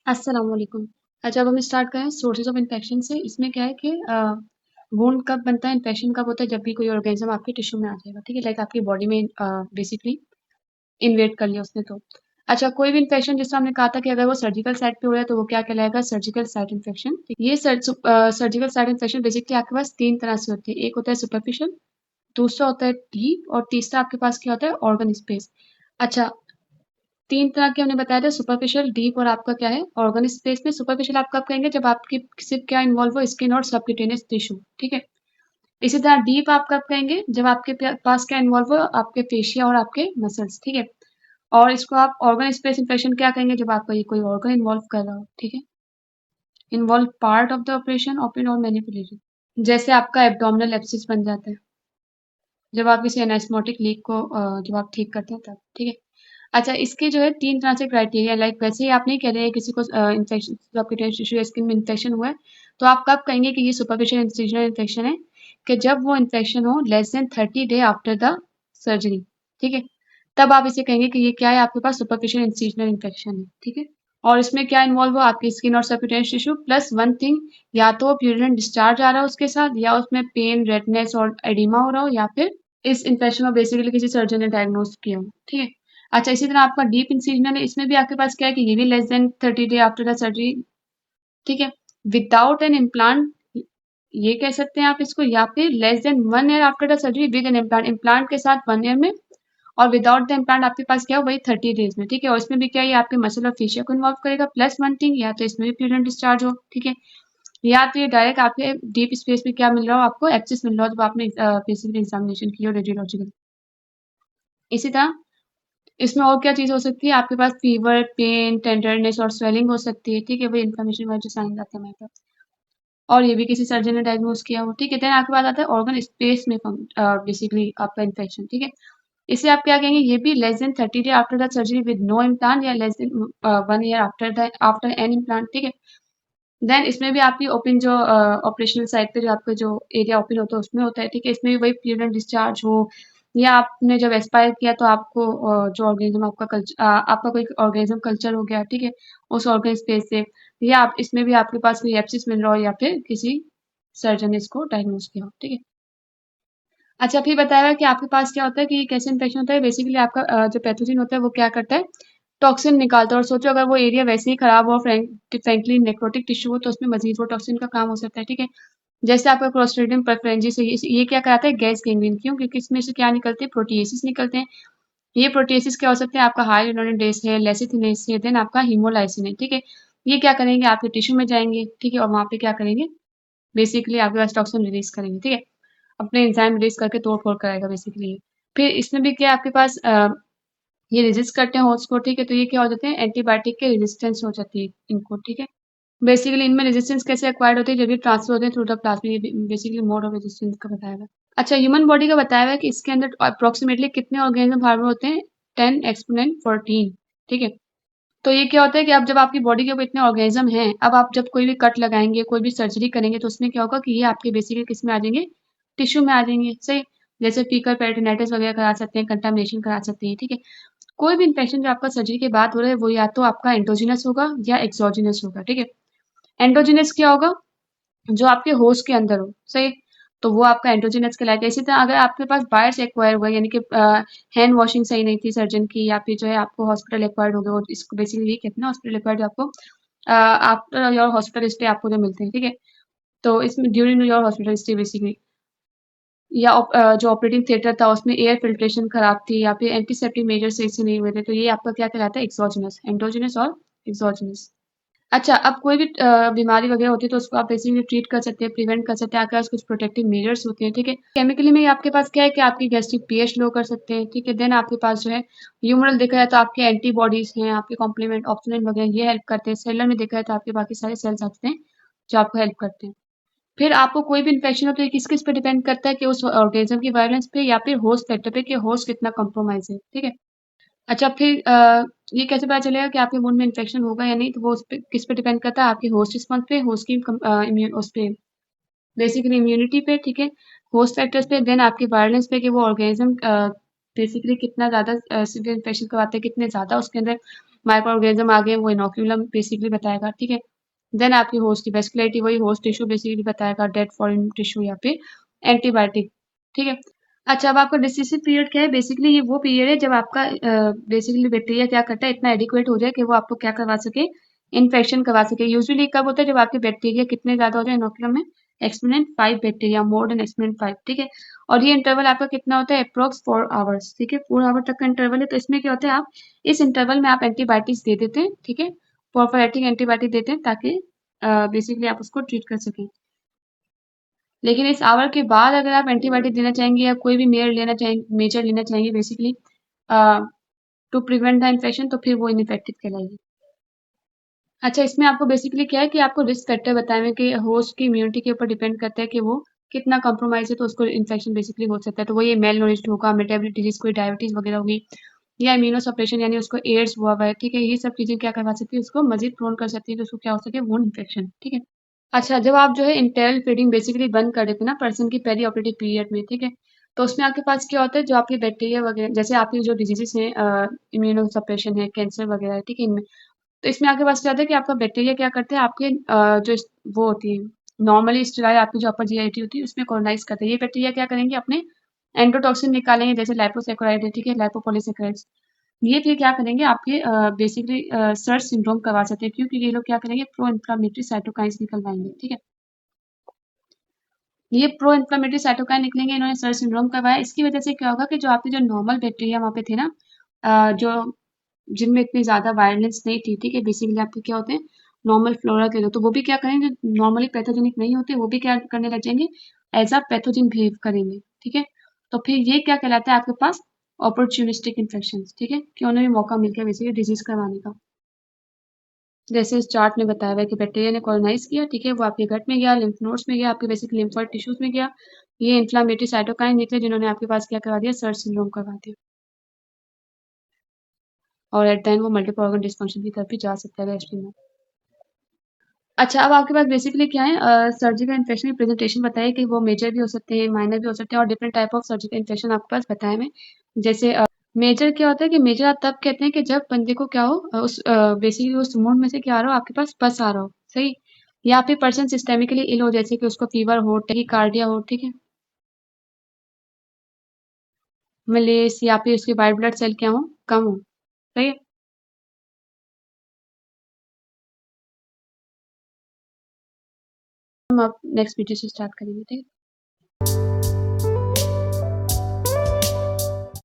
अस्सलाम वालेकुम। अच्छा, अब हम स्टार्ट करें सोर्सेज ऑफ इन्फेक्शन से। इसमें क्या है कि वुंड कब बनता है, इन्फेक्शन कब होता है, जब भी कोई ऑर्गेनिज्म आपके टिश्यू में आ जाएगा, ठीक है, लाइक आपकी बॉडी में बेसिकली इन्वेट कर लिया उसने तो। अच्छा, कोई भी इन्फेक्शन जिसमें हमने कहा था कि अगर वो सर्जिकल साइट पे हो रहा है तो वो क्या कहलाएगा, सर्जिकल साइट इन्फेक्शन। ये सर्जिकल साइट इन्फेक्शन बेसिकली आपके पास तीन तरह से होती है। एक होता है सुपरफिशियल, दूसरा होता है डीप, और तीसरा आपके पास क्या होता है, ऑर्गन स्पेस। अच्छा, तीन तरह के हमने बताया था, सुपरफिशियल, डीप और आपका क्या है, ऑर्गन स्पेस में। सुपरफिशियल आप कब कहेंगे, जब आपकी सिर्फ क्या इन्वॉल्व हो, स्किन और सबक्यूटेनियस टिश्यू, ठीक है। इसी तरह डीप आप कब कहेंगे, जब आपके पास क्या इन्वॉल्व हो, आपके फेशिया और आपके मसल्स, ठीक है। और इसको आप ऑर्गन स्पेस इन्फेक्शन क्या कहेंगे, जब आपका ये कोई ऑर्गन इन्वॉल्व कर रहा हो, ठीक है। Involve part of the operation, open और मैनिपुलेटेड। जैसे आपका एब्डोमिनल एब्सिस बन जाता है जब आप किसी एनास्मोटिक लीक को जब आप ठीक करते हैं तब, ठीक है। अच्छा, इसके जो है तीन तरह से क्राइटेरिया, लाइक वैसे ही आप नहीं कह रहे हैं किसी को इन्फेक्शन आपके टिश्यू या स्किन में इन्फेक्शन हुआ है तो आप कब कहेंगे कि ये सुपरफिशियल इंसिजनल इन्फेक्शन है, कि जब वो इन्फेक्शन हो less than 30 day after the surgery, ठीक है। तब आप इसे कहेंगे कि ये क्या है, आपके पास सुपरफिशियल इंसिजनल इन्फेक्शन है, ठीक है। और इसमें क्या इन्वॉल्व हो, आपकी स्किन और subcutaneous tissue plus one thing, या तो प्यूरिन डिस्चार्ज आ रहा है उसके साथ, या उसमें पेन, रेडनेस और एडिमा हो रहा हो, या फिर इस इन्फेक्शन को बेसिकली किसी सर्जन ने डायग्नोज किया हो, ठीक है। अच्छा, इसी तरह आपका डीप इंसिजनल है, इसमें भी आपके पास क्या है कि ये भी less than 30 day after the surgery, ठीक है, विदाउट एन इम्प्लांट, ये कह सकते हैं आप इसको, या फिर less than 1 year after the surgery with an implant, implant के साथ 1 ईयर में, और विदाउट द इम्प्लांट आपके पास क्या हो, वही 30 डेज में, ठीक है। और इसमें भी क्या है, ये आपके मसल और फेशिया को इन्वॉल्व करेगा प्लस वन थिंग, या तो इसमें भी प्यूरिन डिस्चार्ज हो, ठीक है, या तो ये डायरेक्ट आपके डीप स्पेस में क्या मिल रहा हो, आपको एक्सेस मिल रहा हो जब आपने बेसिकली एग्जामिनेशन की हो रेडियोलॉजिकल। इसी तरह इसमें और क्या चीज़ हो सकती है, आपके पास फीवर, पेन, टेंडरनेस और स्वेलिंग हो सकती है, ठीक है, वही इन्फ्लेमेशन वाले जो साइन आते हैं हमारे पास, और ये भी किसी सर्जन ने डायग्नोज किया हो, ठीक है। देन आपके पास आता है ऑर्गन स्पेस में बेसिकली आपका इन्फेक्शन, ठीक है। इसे आप क्या कहेंगे, ये भी less than 30 day after the surgery with no implant, या less than 1 year after an implant, ठीक है। देन इसमें भी आपकी ओपन जो ऑपरेशनल साइट पे जो आपका जो एरिया ओपन होता है उसमें होता है, ठीक है। इसमें भी वही प्यूरिन डिस्चार्ज हो, या आपने जब एक्सपायर किया तो आपको जो ऑर्गेनिज्म आपका आपका कोई ऑर्गेनिज्म कल्चर हो गया, ठीक है, उस ऑर्गेन स्पेस से, या आप इसमें भी आपके पास कोई एप्सिस मिल रहा हो, या फिर किसी सर्जन ने इसको डायग्नोज किया हो, ठीक है। अच्छा, फिर बताया हुआ कि आपके पास क्या होता है, कि ये कैसे इन्फेक्शन होता है, बेसिकली आपका जो पैथोजन होता है वो क्या करता है, टॉक्सिन निकालता है। और सोचो अगर वो एरिया वैसे ही खराब हो, फ्रेंकली नेक्रोटिक टिश्यू हो, तो उसमें मजीद वो टॉक्सिन का काम हो सकता है, ठीक है। जैसे आपका क्लोस्ट्रीडियम परफरेंजिस है, ये क्या कराता है, गैस गैंग्रीन, क्यों, क्योंकि इसमें से क्या निकलते हैं, प्रोटीएसिस निकलते हैं। ये प्रोटीएसिस क्या हो सकते हैं, आपका हाइड्रोडेस है, लेसिथिनेस है, देन आपका हीमोलाइसिन है, ठीक है। ये क्या करेंगे, आपके टिश्यू में जाएंगे, ठीक है, और वहां पे क्या करेंगे, बेसिकली आपके पास टॉक्सिन रिलीज करेंगे, ठीक है, अपने एंजाइम रिलीज करके तोड़ फोड़ कराएगा बेसिकली। फिर इसमें भी क्या आपके पास ये रेजिस्ट करते हैं होस्ट को, ठीक है, तो ये क्या हो जाते हैं, एंटीबायोटिक के रेजिस्टेंस हो जाती है इनको, ठीक है। बेसिकली इनमें रेजिस्टेंस कैसे एक्वायर्ड होती है, जब ये ट्रांसफर होते हैं थ्रू द प्लाज्मा, ये बेसिकली मोड ऑफ रेजिस्टेंस का बताया हुआ है। अच्छा, ह्यूमन बॉडी का बताया हुआ है कि इसके अंदर अप्रोक्सीमेटली कितने ऑर्गेनिज्म हार्मोन होते हैं, 10 एक्सपोनेंट 14, ठीक है। तो ये क्या होता है कि अब जब आपकी बॉडी के ऊपर इतने ऑर्गेनिज्म हैं, अब आप जब कोई भी कट लगाएंगे, कोई भी सर्जरी करेंगे, तो उसमें क्या होगा कि ये आपके बेसिकली किस में आ जाएंगे, टिश्यू में आ जाएंगे, सही। जैसे फीकर पेरिटोनाइटिस वगैरह करा सकते हैं, कंटामिनेशन करा सकते हैं, ठीक है। कोई भी इन्फेक्शन जो आपका सर्जरी के बाद हो रहा है वो या तो आपका एंडोजिनस होगा या एक्सोजिनस होगा, ठीक है। एंडोजिनस क्या होगा, जो आपके होस्ट के अंदर हो, सही, तो वो आपका एंडोजिनस कहलाएगा। इसी तरह अगर आपके पास बायर्स एक्वायर हुआ, यानी कि हैंड वॉशिंग सही नहीं थी सर्जन की, या फिर जो है आपको हॉस्पिटल एक्वायर्ड हो गया, और इसको बेसिकली ये कहते हैं ना, हॉस्पिटल एक्वायर्ड, आपको आफ्टर योर हॉस्पिटल स्टे आपको जो मिलते हैं, ठीक है। तो इसमें during your hospital stay basically, या जो ऑपरेटिंग थिएटर था उसमें एयर फिल्ट्रेशन खराब थी, या फिर एंटीसेप्टिक मेजर सही से नहीं हुए थे, तो ये आपका क्या कहलाता है, एक्सोजिनस, एंडोजिनस और एक्सोजिनस। अच्छा, अब कोई भी बीमारी वगैरह होती है तो उसको आप बेसिकली ट्रीट कर सकते हैं, प्रिवेंट कर सकते हैं, आपके पास कुछ प्रोटेक्टिव मेजर्स होते हैं, ठीक है। केमिकली में आपके पास क्या है कि आपकी गैस्ट्रिक पीएच लो कर सकते हैं, ठीक है। देन आपके पास जो है ह्यूमरल देखा जाए तो आपके एंटीबॉडीज हैं, आपके कॉम्प्लीमेंट ऑप्सोनिन वगैरह ये हेल्प करते हैं। सेलर में देखा जाए तो आपके बाकी सारे सेल्स आते हैं जो आपको हेल्प करते हैं। फिर आपको कोई भी इन्फेक्शन हो तो ये किस पे डिपेंड करता है, कि उस ऑर्गेनिज्म की वायलेंस पे, या फिर होस्ट सेटअप पे, कि होस्ट कितना कॉम्प्रोमाइज है, ठीक है। अच्छा, फिर ये कैसे पता चलेगा कि आपके वुंड में इन्फेक्शन होगा या नहीं, तो वो उस पे किस पे डिपेंड करता है, आपके होस्ट रिस्पॉन्स पे, होस्ट की इम्यून उस पे बेसिकली इम्यूनिटी पे, ठीक है, होस्ट फैक्टर्स पे, देन आपकी वायलेंस पे, कि वो ऑर्गेनिज्म बेसिकली कितना ज़्यादा सीवियर इन्फेक्शन करवाते हैं, कितने ज़्यादा उसके अंदर माइक्रो ऑर्गेनिज्म आ गए, वो इनोक्यूलम बेसिकली बताएगा, ठीक है। देन आपकी होस्ट की वेस्कुलरिटी, वही होस्ट टिश्यू बेसिकली बताएगा, डेड फॉरेन टिश्यू या फिर एंटीबायोटिक, ठीक है। अच्छा, अब आपका डिसीसिव पीरियड क्या है? बेसिकली ये वो पीरियड है जब आपका बेसिकली बैक्टीरिया क्या करता है, इतना एडिक्वेट हो जाए कि वो आपको क्या करवा सके, इन्फेक्शन करवा सके। यूजुअली कब होता है? जब आपके बैक्टीरिया कितने ज्यादा हो जाए इनोकुलम में, exponent 5 bacteria, more than exponent 5, ठीक है। और ये इंटरवल आपका कितना होता है? अप्रोक्स 4 आवर्स, ठीक है। 4 आवर तक का इंटरवल है। तो इसमें क्या होता है, आप इस इंटरवल में आप एंटीबायोटिक्स दे देते हैं, ठीक है। प्रोफाइलेटिक एंटीबायोटिक देते हैं ताकि बेसिकली आप उसको ट्रीट कर सकें। लेकिन इस आवर के बाद अगर आप एंटीबायोटिक देना चाहेंगे या कोई भी मेजर लेना चाहेंगे basically to prevent the infection, तो फिर वो इनइफेक्टिव कहलाएगी। अच्छा, इसमें आपको बेसिकली क्या है कि आपको रिस्क फैक्टर बताए हुए कि होस्ट की इम्यूनिटी के ऊपर डिपेंड करता है कि वो कितना कॉम्प्रोमाइज है, तो उसको इन्फेक्शन बेसिकली हो सकता है। तो वो ये मेल नोरिश्ड होगा, मेटाबॉलिक डिजीज, कोई डायबिटीज वगैरह होगी, या इम्यूनो सप्रेशन यानी उसको एड्स हुआ हुआ है, ठीक है। ये सब चीजें क्या करवा सकती है, उसको मजीद प्रोन कर सकती है कि उसको क्या हो सके, वो इन्फेक्शन, ठीक है। अच्छा, जब आप जो है इंटेरल फीडिंग बेसिकली बंद कर देते हैं ना पर्सन की पेरी ऑपरेटिव पीरियड में, ठीक है, तो उसमें आपके पास क्या होता है, जो आपके बैक्टीरिया वगैरह, जैसे आपकी जो डिजीजेस हैं, इम्यूनो सप्रेशन है, कैंसर वगैरह है, ठीक है, इनमें, तो इसमें आपके पास क्या होता है कि आपका बैक्टीरिया क्या करते हैं, आपके वो होती है नॉर्मली स्टेराइल, आपकी जो अपर जीआईटी होती है उसमें कॉलोनाइज करते हैं। ये बैक्टीरिया क्या करेंगे, अपने एंडोटॉक्सिन निकालेंगे, जैसे लाइपोसैकेराइड है, ठीक है, लाइपोपॉलीसैकेराइड्स। ये फिर क्या करेंगे, आपके बेसिकली सर्च सिंड्रोम करवा सकते हैं, क्योंकि ये लोग क्या करेंगे, प्रो इन्फ्लामेटरी साइटोकाइंस निकलवाएंगे, ठीक है। ये प्रो इन्फ्लामेटरी साइटोकाइन निकलेंगे, इन्होंने सर्च सिंड्रोम करवाया। इसकी वजह से क्या होगा कि जो आपके जो नॉर्मल बैक्टीरिया वहाँ पे थे ना, जो जिनमें इतनी ज्यादा वायलेंस नहीं थी, ठीक है, बेसिकली आपके क्या होते हैं, नॉर्मल फ्लोरा के लोग, तो वो भी क्या करेंगे, जो नॉर्मली पैथोजेनिक नहीं होते, वो भी क्या करने लग जाएंगे, एज अ पैथोजन बिहेव करेंगे, ठीक है। तो फिर ये क्या कहलाता है आपके पास, अपॉर्चुनिस्टिक इन्फेक्शन, ठीक है, कि उन्हें भी मौका मिल गया बेसिकली डिजीज करवाने का। जैसे इस चार्ट में बताया हुआ है कि बैक्टीरिया ने कॉलोनाइज किया, ठीक है, वो आपके गट में गया, लिम्फ नोड्स में गया, आपके बेसिक लिम्फोइड टिश्यूज में गया, ये इन्फ्लामेटरी साइटोकाइन निकले, जिन्होंने आपके पास क्या करवा दिया, सर्च सिंड्रोम करवा दिया, और एट द एंड वो मल्टीपल ऑर्गन डिस्फंक्शन की तरफ भी जा सकता है एक्सट्रीम में। अच्छा, अब आपके पास बेसिकली क्या है, सर्जिकल इन्फेक्शन की प्रेजेंटेशन बताइए कि वो मेजर भी हो सकते हैं, माइनर भी हो सकते हैं, और different type of surgical infection आपके पास बताए में। जैसे मेजर क्या होता है कि मेजर आप तब कहते हैं कि जब बंदे को क्या हो, उस बेसिकली उस मूड में से क्या आ रहा हो, आपके पास पस आ रहा हो, सही, या फिर पर्सन सिस्टेमिकली इल हो, जैसे कि उसको फीवर हो, टेकिकार्डिया हो, ठीक है, मलेस, या फिर उसके वाइट ब्लड सेल क्या हो, कम हो, सही है। हम अब नेक्स्ट वीडियो से स्टार्ट करेंगे, ठीक है।